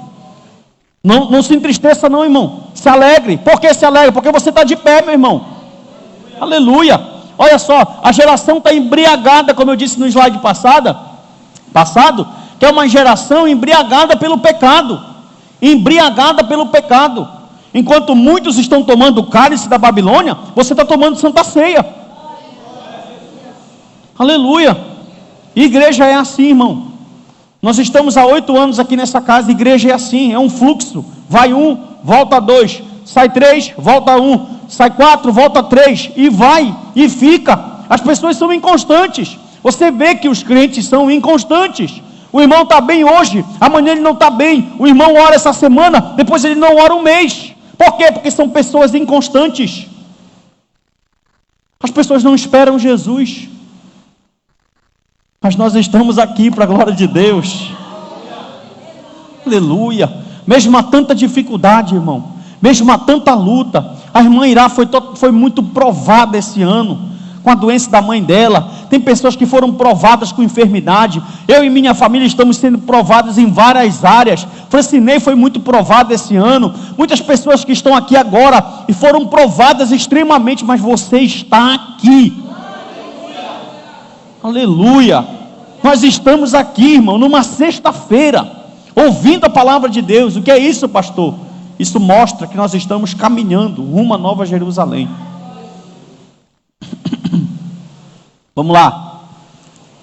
não se entristeça não, irmão, se alegre. Por que se alegre? Porque você está de pé, meu irmão. Aleluia. Olha só, a geração está embriagada, como eu disse no slide passado, que é uma geração embriagada pelo pecado, enquanto muitos estão tomando o cálice da Babilônia, você está tomando Santa Ceia. Aleluia. Igreja é assim, irmão. Nós estamos há 8 anos aqui nessa casa. Igreja é assim, é um fluxo, vai 1, volta 2, sai 3, volta 1, sai 4, volta 3, e vai, e fica. As pessoas são inconstantes. Você vê que os crentes são inconstantes. O irmão está bem hoje, amanhã ele não está bem. O irmão ora essa semana, depois ele não ora um mês. Por quê? Porque são pessoas inconstantes. As pessoas não esperam Jesus. Mas nós estamos aqui para a glória de Deus. Aleluia. Mesmo a tanta dificuldade, irmão, mesmo a tanta luta, a irmã Irá foi muito provada esse ano com a doença da mãe dela. Tem pessoas que foram provadas com enfermidade. Eu e minha família estamos sendo provados em várias áreas. Francinei foi muito provado esse ano. Muitas pessoas que estão aqui agora e foram provadas extremamente, mas você está aqui. Aleluia. Nós estamos aqui, irmão, numa sexta-feira, ouvindo a palavra de Deus. O que é isso, pastor? Isso mostra que nós estamos caminhando rumo à Nova Jerusalém. Vamos lá,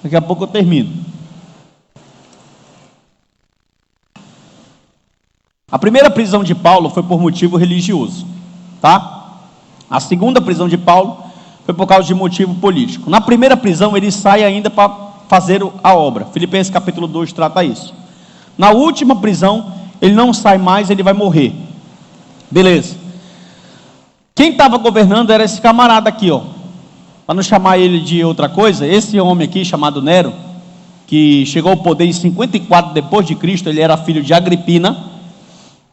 daqui a pouco eu termino. A primeira prisão de Paulo foi por motivo religioso, tá? A segunda prisão de Paulo foi por causa de motivo político. Na primeira prisão ele sai ainda para fazer a obra. Filipenses capítulo 2 trata isso. Na última prisão ele não sai mais, ele vai morrer. Beleza. Quem estava governando era esse camarada aqui, ó. Para não chamar ele de outra coisa, esse homem aqui chamado Nero, que chegou ao poder em 54 depois de Cristo, ele era filho de Agripina.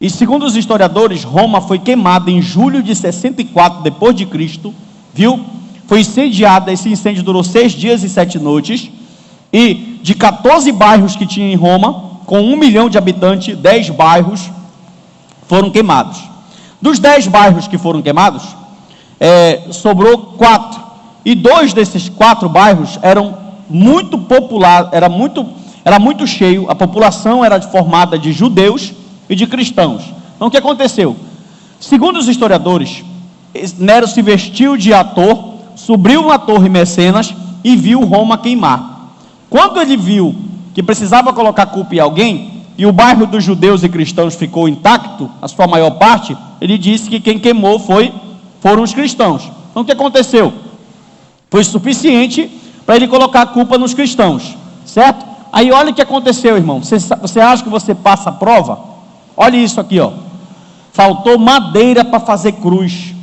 E segundo os historiadores, Roma foi queimada em julho de 64 depois de Cristo, viu? Foi incendiada, esse incêndio durou 6 dias e 7 noites, e de 14 bairros que tinha em Roma, com 1 milhão de habitantes, 10 bairros foram queimados. Dos 10 bairros que foram queimados, sobrou 4, e 2 desses 4 bairros eram muito populares, era muito cheio, a população era formada de judeus e de cristãos. Então o que aconteceu? Segundo os historiadores, Nero se vestiu de ator, subiu na torre Mecenas e viu Roma queimar. Quando ele viu que precisava colocar culpa em alguém, e o bairro dos judeus e cristãos ficou intacto, a sua maior parte, ele disse que quem queimou foram os cristãos. Então o que aconteceu? Foi suficiente para ele colocar a culpa nos cristãos, certo? Aí olha o que aconteceu, irmão. Você acha que você passa a prova? Olha isso aqui, ó. Faltou madeira para fazer cruz.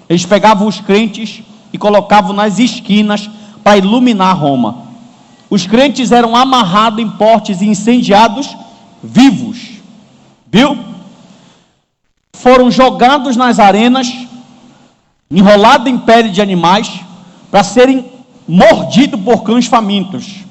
Eles pegavam os crentes e colocavam nas esquinas para iluminar Roma. Os crentes eram amarrados em postes e incendiados vivos, viu? Foram jogados nas arenas, enrolados em pele de animais, para serem mordidos por cães famintos.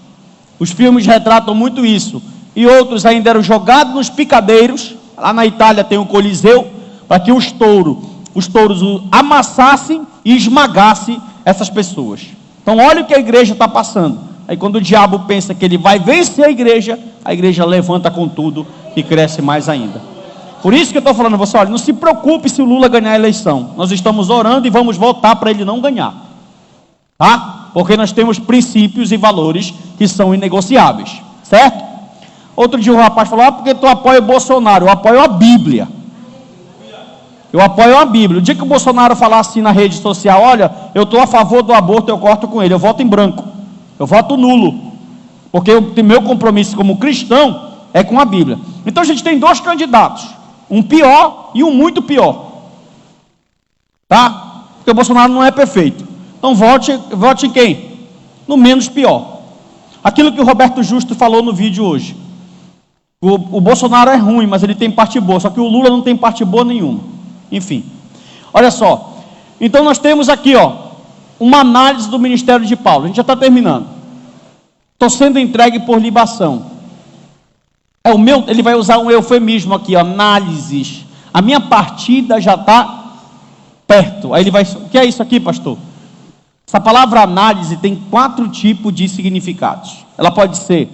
Os filmes retratam muito isso. E outros ainda eram jogados nos picadeiros. Lá na Itália tem o Coliseu, para que os touros amassassem e esmagassem essas pessoas. Então olha o que a igreja está passando. Aí quando o diabo pensa que ele vai vencer a igreja levanta com tudo e cresce mais ainda. Por isso que eu estou falando a você, olha, não se preocupe se o Lula ganhar a eleição. Nós estamos orando e vamos votar para ele não ganhar, tá? Porque nós temos princípios e valores que são inegociáveis, certo? Outro dia um rapaz falou, porque tu apoia o Bolsonaro. Eu apoio a Bíblia. Eu apoio a Bíblia. O dia que o Bolsonaro falar assim na rede social, olha, eu estou a favor do aborto, eu corto com ele, eu voto em branco, eu voto nulo, porque o meu compromisso como cristão é com a Bíblia. Então a gente tem dois candidatos, um pior e um muito pior, tá? Porque o Bolsonaro não é perfeito. Então vote em quem? No menos pior. Aquilo que o Roberto Justo falou no vídeo hoje. O Bolsonaro é ruim, mas ele tem parte boa, só que o Lula não tem parte boa nenhuma. Enfim, olha só. Então nós temos aqui, ó, uma análise do ministério de Paulo. A gente já está terminando. Estou sendo entregue por libação. Ele vai usar um eufemismo aqui, ó, análises. A minha partida já está perto. Aí ele vai, o que é isso aqui, pastor? Essa palavra análise tem 4 tipos de significados. Ela pode ser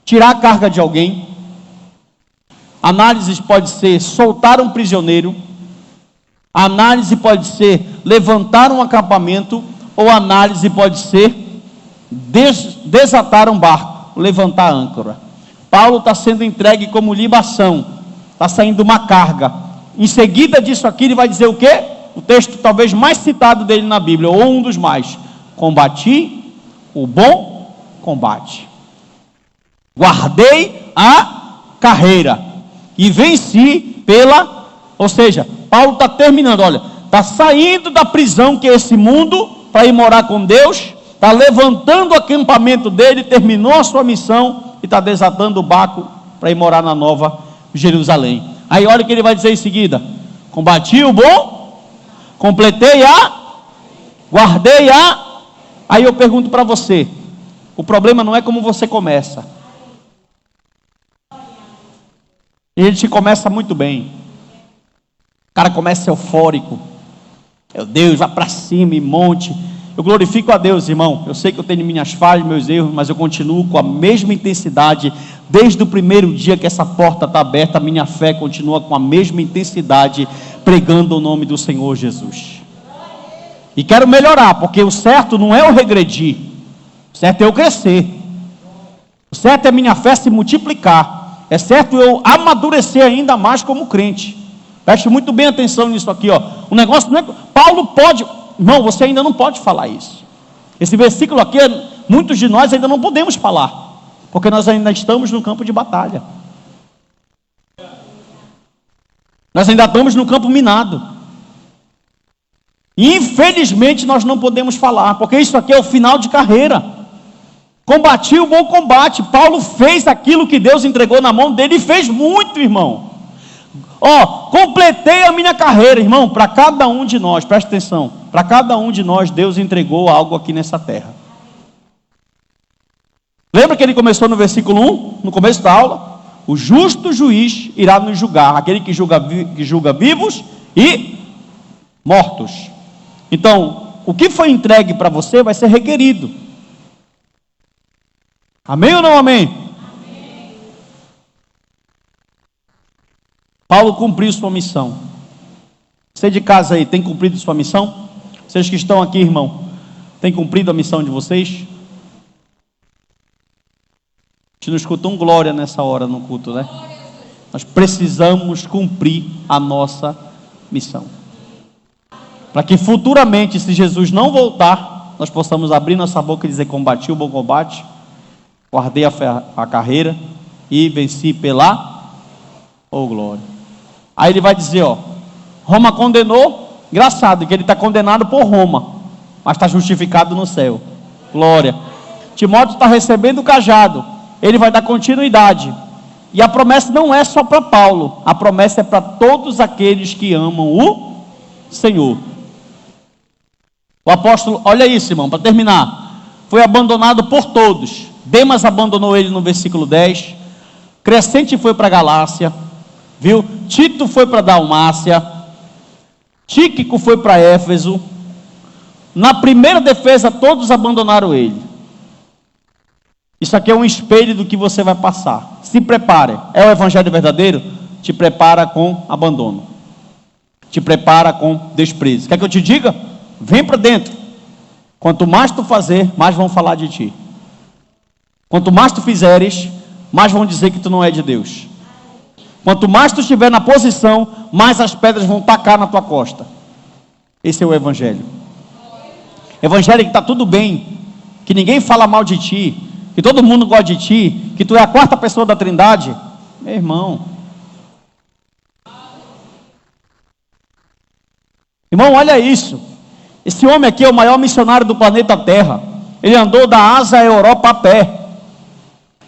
tirar a carga de alguém. Análise pode ser soltar um prisioneiro. Análise pode ser levantar um acampamento. Ou análise pode ser desatar um barco, levantar a âncora. Paulo está sendo entregue como libação. Está saindo uma carga. Em seguida disso aqui ele vai dizer o quê? O texto talvez mais citado dele na Bíblia, ou um dos mais. Combati o bom combate. Guardei a carreira. E venci ou seja, Paulo está terminando, olha, está saindo da prisão que é esse mundo, para ir morar com Deus, está levantando o acampamento dele, terminou a sua missão, e está desatando o barco, para ir morar na Nova Jerusalém. Aí olha o que ele vai dizer em seguida: combati o bom, completei guardei Aí eu pergunto para você, o problema não é como você começa. E a gente começa muito bem. O cara começa eufórico. Meu Deus, vai para cima e monte. Eu glorifico a Deus, irmão. Eu sei que eu tenho minhas falhas, meus erros, mas eu continuo com a mesma intensidade. Desde o primeiro dia que essa porta está aberta, a minha fé continua com a mesma intensidade, pregando o nome do Senhor Jesus. E quero melhorar, porque o certo não é eu regredir. O certo é eu crescer. O certo é a minha fé se multiplicar. É certo eu amadurecer ainda mais como crente. Preste muito bem atenção nisso aqui, ó. O negócio não é... Paulo pode... Irmão, você ainda não pode falar isso. Esse versículo aqui, muitos de nós ainda não podemos falar, porque nós ainda estamos no campo de batalha. Nós ainda estamos no campo minado. E infelizmente nós não podemos falar, porque isso aqui é o final de carreira. Combati o bom combate. Paulo fez aquilo que Deus entregou na mão dele, e fez muito, irmão. Completei a minha carreira, irmão. Para cada um de nós, presta atenção, para cada um de nós Deus entregou algo aqui nessa terra. Lembra que ele começou no versículo 1, no começo da aula? O justo juiz irá nos julgar, aquele que julga vivos e mortos. Então, o que foi entregue para você vai ser requerido. Amém ou não amém? Paulo cumpriu sua missão. Você de casa aí, tem cumprido sua missão? Vocês que estão aqui, irmão, tem cumprido a missão de vocês? A gente não escutou um glória nessa hora no culto, né? Nós precisamos cumprir a nossa missão, para que futuramente, se Jesus não voltar, nós possamos abrir nossa boca e dizer: combati o bom combate, guardei a carreira e venci pela glória. Aí ele vai dizer, Roma condenou. Engraçado que ele está condenado por Roma, mas está justificado no céu. Glória. Timóteo está recebendo o cajado, ele vai dar continuidade. E a promessa não é só para Paulo, a promessa é para todos aqueles que amam o Senhor. O apóstolo, olha isso, irmão, para terminar, foi abandonado por todos. Demas abandonou ele no versículo 10. Crescente foi para Galácia, viu? Tito foi para Dalmácia. Tíquico foi para Éfeso. Na primeira defesa, todos abandonaram ele. Isso aqui é um espelho do que você vai passar. Se prepare. É o evangelho verdadeiro? Te prepara com abandono, te prepara com desprezo. Quer que eu te diga? Vem para dentro. Quanto mais tu fazer, mais vão falar de ti. Quanto mais tu fizeres, mais vão dizer que tu não é de Deus. Quanto mais tu estiver na posição, mais as pedras vão tacar na tua costa. Esse é o evangelho. Evangelho que está tudo bem, que ninguém fala mal de ti, que todo mundo gosta de ti, que tu é a quarta pessoa da Trindade. Meu irmão, olha isso. Esse homem aqui é o maior missionário do planeta Terra. Ele andou da Ásia à Europa a pé.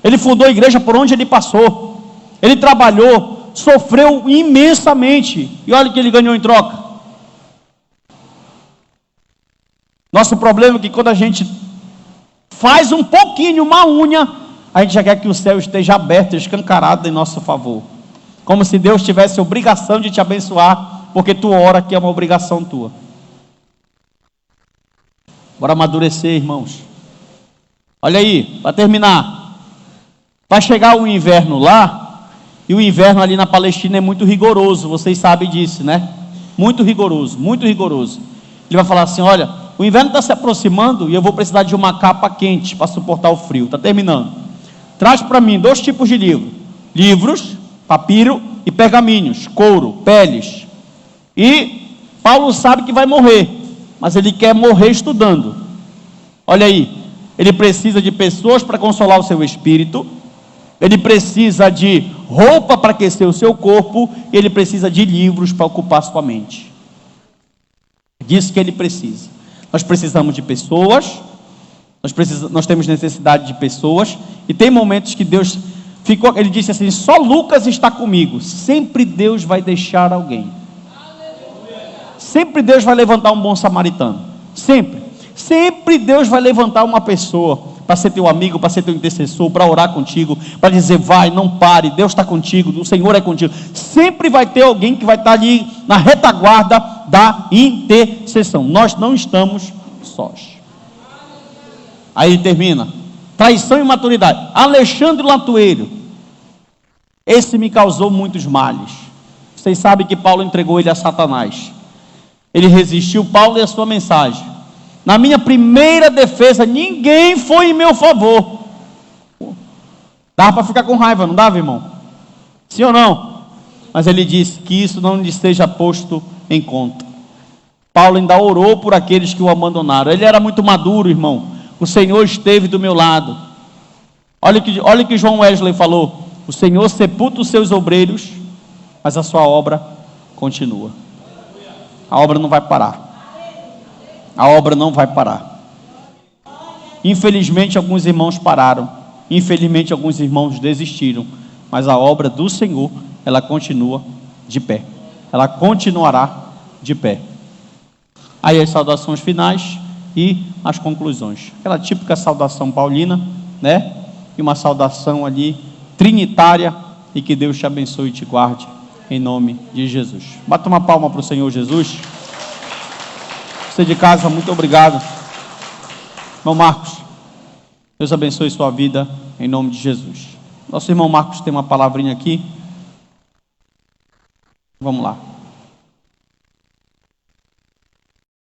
Ele fundou a igreja por onde ele passou. Ele trabalhou, sofreu imensamente. E olha o que ele ganhou em troca. Nosso problema é que quando a gente faz um pouquinho, uma unha, a gente já quer que o céu esteja aberto, escancarado em nosso favor. Como se Deus tivesse obrigação de te abençoar, porque tu ora, que é uma obrigação tua. Bora amadurecer, irmãos. Olha aí, para terminar. Vai chegar o inverno lá, e o inverno ali na Palestina é muito rigoroso, vocês sabem disso, né? Muito rigoroso, muito rigoroso. Ele vai falar assim: olha, o inverno está se aproximando e eu vou precisar de uma capa quente para suportar o frio. Está terminando. Traz para mim 2 tipos de livro: livros, papiro e pergaminhos, couro, peles. E Paulo sabe que vai morrer, mas ele quer morrer estudando. Olha aí, ele precisa de pessoas para consolar o seu espírito, ele precisa de roupa para aquecer o seu corpo, e ele precisa de livros para ocupar sua mente. Disso que ele precisa. Nós precisamos de pessoas, nós temos necessidade de pessoas, e tem momentos que Deus ficou, ele disse assim: só Lucas está comigo. Sempre Deus vai deixar alguém. Sempre Deus vai levantar um bom samaritano. Sempre Deus vai levantar uma pessoa para ser teu amigo, para ser teu intercessor, para orar contigo, para dizer: vai, não pare, Deus está contigo, o Senhor é contigo. Sempre vai ter alguém que vai estar ali na retaguarda da intercessão. Nós não estamos sós. Aí ele termina: traição e imaturidade. Alexandre Latueiro, esse me causou muitos males. Vocês sabem que Paulo entregou ele a Satanás. Ele resistiu Paulo e a sua mensagem. Na minha primeira defesa, ninguém foi em meu favor. Dava para ficar com raiva, não dava, irmão? Sim ou não? Mas ele disse que isso não lhe seja posto em conta. Paulo ainda orou por aqueles que o abandonaram. Ele era muito maduro, irmão. O Senhor esteve do meu lado. Olha o que João Wesley falou: o Senhor sepulta os seus obreiros, mas a sua obra continua. A obra não vai parar. A obra não vai parar. Infelizmente alguns irmãos pararam. Infelizmente alguns irmãos desistiram. Mas a obra do Senhor, ela continua de pé. Ela continuará de pé. Aí as saudações finais e as conclusões. Aquela típica saudação paulina, né? E uma saudação ali trinitária. E que Deus te abençoe e te guarde, em nome de Jesus. Bata uma palma para o Senhor Jesus. Você de casa, muito obrigado. Irmão Marcos, Deus abençoe sua vida, em nome de Jesus. Nosso irmão Marcos tem uma palavrinha aqui. Vamos lá.